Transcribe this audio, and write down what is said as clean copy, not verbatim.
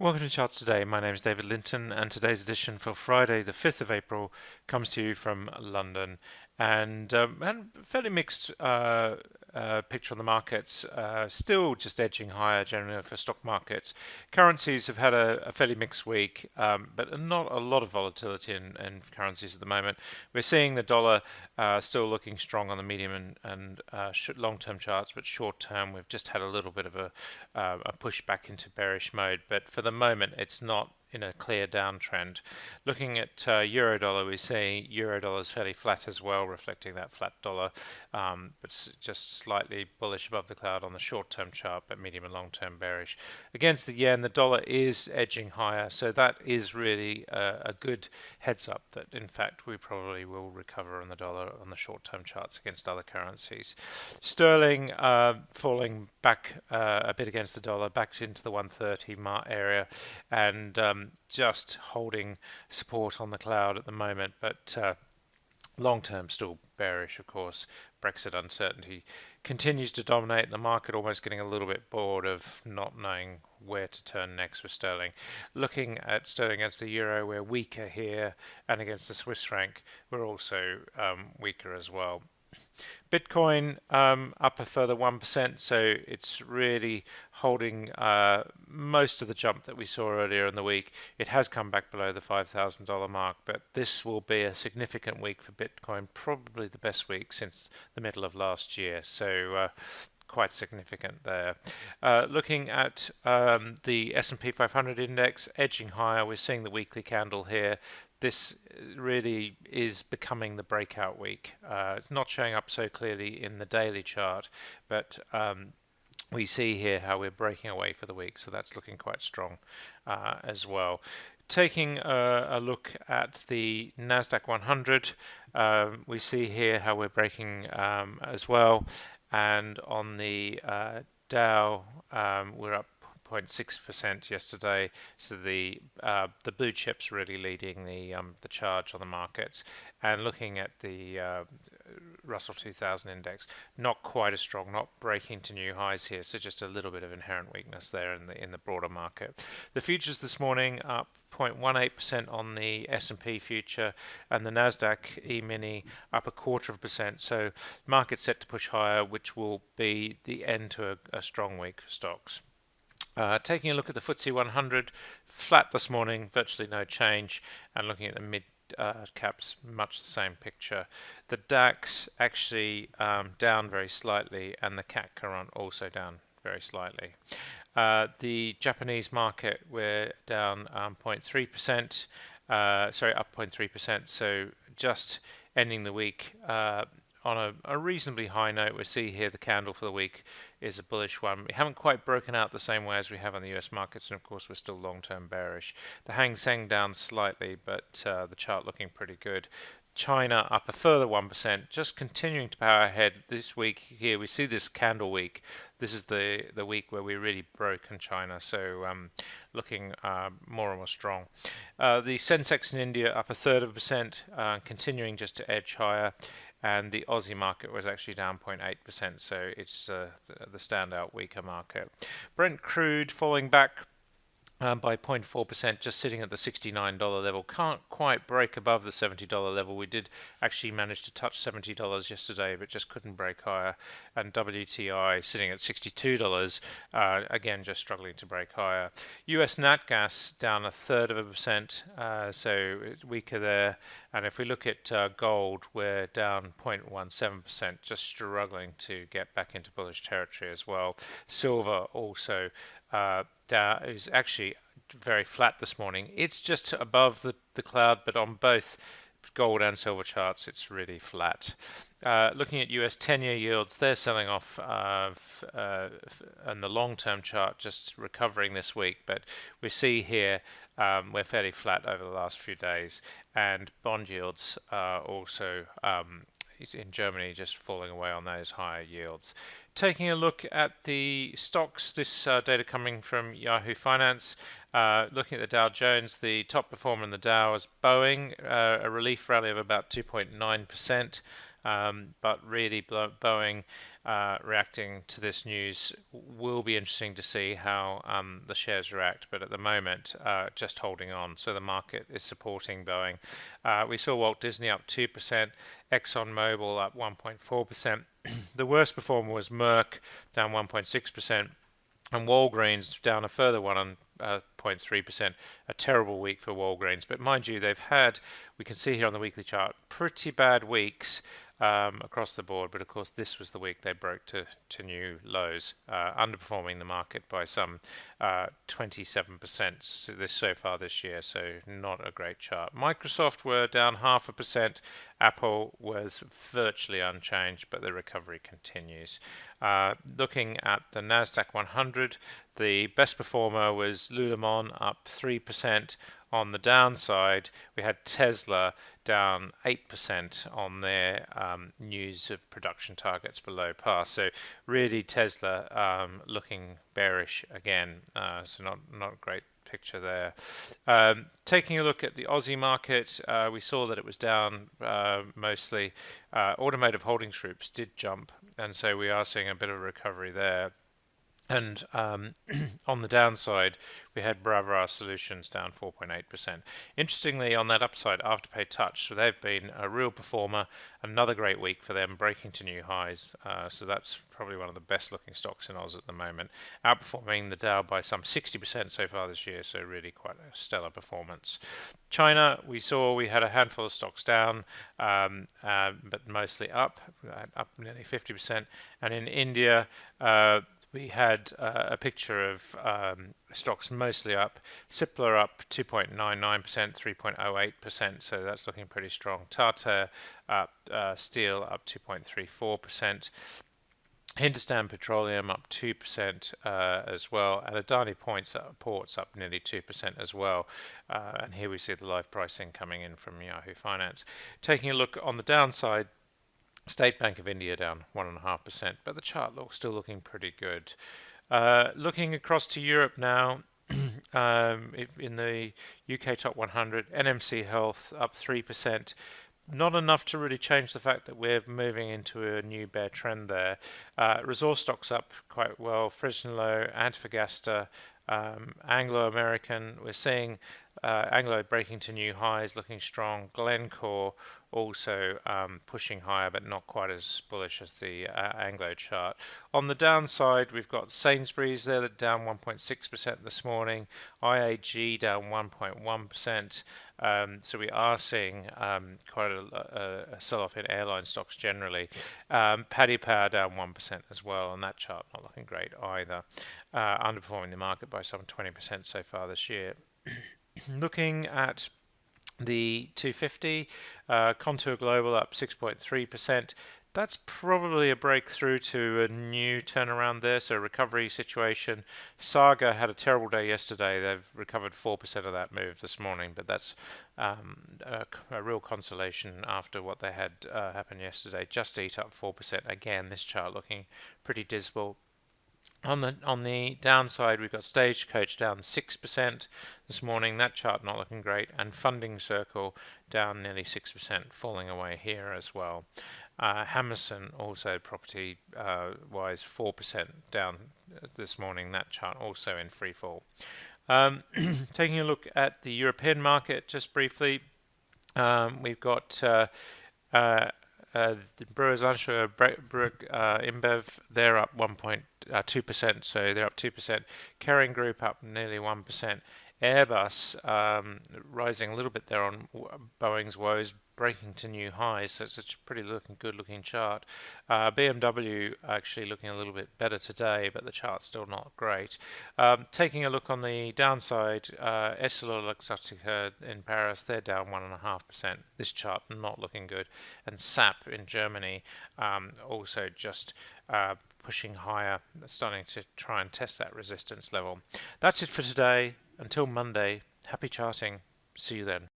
Welcome to Charts Today. My name is David Linton, and today's edition for Friday, the 5th of April, comes to you from London. And fairly mixed picture on the markets. Still just edging higher generally for stock markets. Currencies have had a fairly mixed week, but not a lot of volatility in currencies at the moment. We're seeing the dollar still looking strong on the medium and long-term charts, but short-term we've just had a little bit of a push back into bearish mode. But for the moment, it's not in a clear downtrend. Looking at Eurodollar, we see Eurodollar is fairly flat as well, reflecting that flat dollar, but just slightly bullish above the cloud on the short-term chart, but medium and long-term bearish. Against the yen, the dollar is edging higher, so that is really a good heads up that in fact we probably will recover on the dollar on the short-term charts against other currencies. Sterling falling back a bit against the dollar, back into the 130 area, and just holding support on the cloud at the moment, but long term still bearish, of course. Brexit uncertainty continues to dominate the market, almost getting a little bit bored of not knowing where to turn next for sterling. Looking at sterling against the euro, we're weaker here, and against the Swiss franc, we're also weaker as well. Bitcoin up a further 1%, so it's really holding most of the jump that we saw earlier in the week. It has come back below the $5,000 mark, but this will be a significant week for Bitcoin, probably the best week since the middle of last year. So quite significant there. Looking at the S&P 500 index edging higher, we're seeing the weekly candle here. This really is becoming the breakout week. It's not showing up so clearly in the daily chart, but we see here how we're breaking away for the week, so that's looking quite strong as well. Taking a look at the Nasdaq 100, we see here how we're breaking as well, and on the Dow, we're up 0.6% yesterday. So the blue chips really leading the charge on the markets. And looking at the Russell 2000 index, not quite as strong, not breaking to new highs here. So just a little bit of inherent weakness there in the broader market. The futures this morning up 0.18% on the S&P future, and the Nasdaq E-mini up 0.25%. So market set to push higher, which will be the end to a strong week for stocks. Taking a look at the FTSE 100, flat this morning, virtually no change, and looking at the mid caps, much the same picture. The DAX actually down very slightly, and the CAC Current also down very slightly. The Japanese market, we're down 0.3%, sorry, up 0.3%, so just ending the week on a reasonably high note. We see here the candle for the week is a bullish one. We haven't quite broken out the same way as we have on the US markets, and of course we're still long-term bearish. The Hang Seng down slightly, but the chart looking pretty good. China up a further 1%, just continuing to power ahead. This week here we see this candle week. This is the week where we really broke in China, so looking more and more strong. The Sensex in India up a third of a percent, continuing just to edge higher. And the Aussie market was actually down 0.8%, so it's the standout weaker market. Brent crude falling back by 0.4%, just sitting at the $69 level. Can't quite break above the $70 level. We did actually manage to touch $70 yesterday, but just couldn't break higher. And WTI sitting at $62, again just struggling to break higher. US nat gas down a third of a percent, so it's weaker there. And if we look at gold, we're down 0.17%, just struggling to get back into bullish territory as well. Silver also is actually very flat this morning. It's just above the cloud, but on both gold and silver charts, it's really flat. Looking at US 10-year yields, they're selling off on the long-term chart, just recovering this week. But we see here we're fairly flat over the last few days, and bond yields are also in Germany just falling away on those higher yields. Taking a look at the stocks, this data coming from Yahoo Finance. Looking at the Dow Jones, the top performer in the Dow is Boeing, a relief rally of about 2.9%. but really Boeing reacting to this news will be interesting to see how the shares react. But at the moment, just holding on. So the market is supporting Boeing. We saw Walt Disney up 2%, ExxonMobil up 1.4%. The worst performer was Merck, down 1.6%. And Walgreens down a further 1.3%. A terrible week for Walgreens. But mind you, they've had, we can see here on the weekly chart, pretty bad weeks across the board. But of course, this was the week they broke to new lows, underperforming the market by some 27% so far this year. So not a great chart. Microsoft were down 0.5%. Apple was virtually unchanged, but the recovery continues. Looking at the Nasdaq 100, the best performer was Lululemon, up 3%. On the downside, we had Tesla down 8% on their news of production targets below par. So really Tesla looking bearish again. So not a great picture there. Taking a look at the Aussie market, we saw that it was down mostly. Automotive holdings groups did jump, and so we are seeing a bit of a recovery there. And on the downside, we had Bravura Solutions down 4.8%. Interestingly, on that upside, Afterpay Touch, so they've been a real performer. Another great week for them, breaking to new highs. So that's probably one of the best looking stocks in Oz at the moment, outperforming the Dow by some 60% so far this year. So really quite a stellar performance. China, we had a handful of stocks down, but mostly up nearly 50%. And in India, we had a picture of stocks mostly up. Cipla up 2.99%, 3.08%, so that's looking pretty strong. Tata up, steel up 2.34%. Hindustan Petroleum up 2% as well, and Adani Ports up nearly 2% as well. And here we see the live pricing coming in from Yahoo Finance. Taking a look on the downside, State Bank of India down 1.5%, but the chart still looking pretty good. Looking across to Europe now, in the UK top 100, NMC Health up 3%. Not enough to really change the fact that we're moving into a new bear trend there. Resource stocks up quite well. Fresnillo, Antofagasta, Anglo American. We're seeing Anglo breaking to new highs, looking strong. Glencore also pushing higher, but not quite as bullish as the Anglo chart. On the downside, we've got Sainsbury's there, that down 1.6% this morning. IAG down 1.1%. So we are seeing quite a sell-off in airline stocks generally. Paddy Power down 1% as well, and that chart not looking great either. Underperforming the market by some 20% so far this year. Looking at the 250, Contour Global up 6.3%. That's probably a breakthrough to a new turnaround there, so recovery situation. Saga had a terrible day yesterday. They've recovered 4% of that move this morning, but that's a real consolation after what they had happen yesterday. Just Eat up 4%. Again, this chart looking pretty dismal. On the downside, we've got Stagecoach down 6% this morning. That chart not looking great. And Funding Circle down nearly 6%, falling away here as well. Hammerson also property-wise 4% down this morning. That chart also in free fall. Taking a look at the European market just briefly, we've got the Brewers Anscher, InBev, they're up 1.2%, so they're up 2%. Kering Group up nearly 1%. Airbus rising a little bit there on Boeing's woes, breaking to new highs, so it's a pretty good looking chart. BMW actually looking a little bit better today, but the chart's still not great. Taking a look on the downside, EssilorLuxottica in Paris, they're down 1.5%. This chart not looking good. And SAP in Germany also just pushing higher, starting to try and test that resistance level. That's it for today. Until Monday, happy charting. See you then.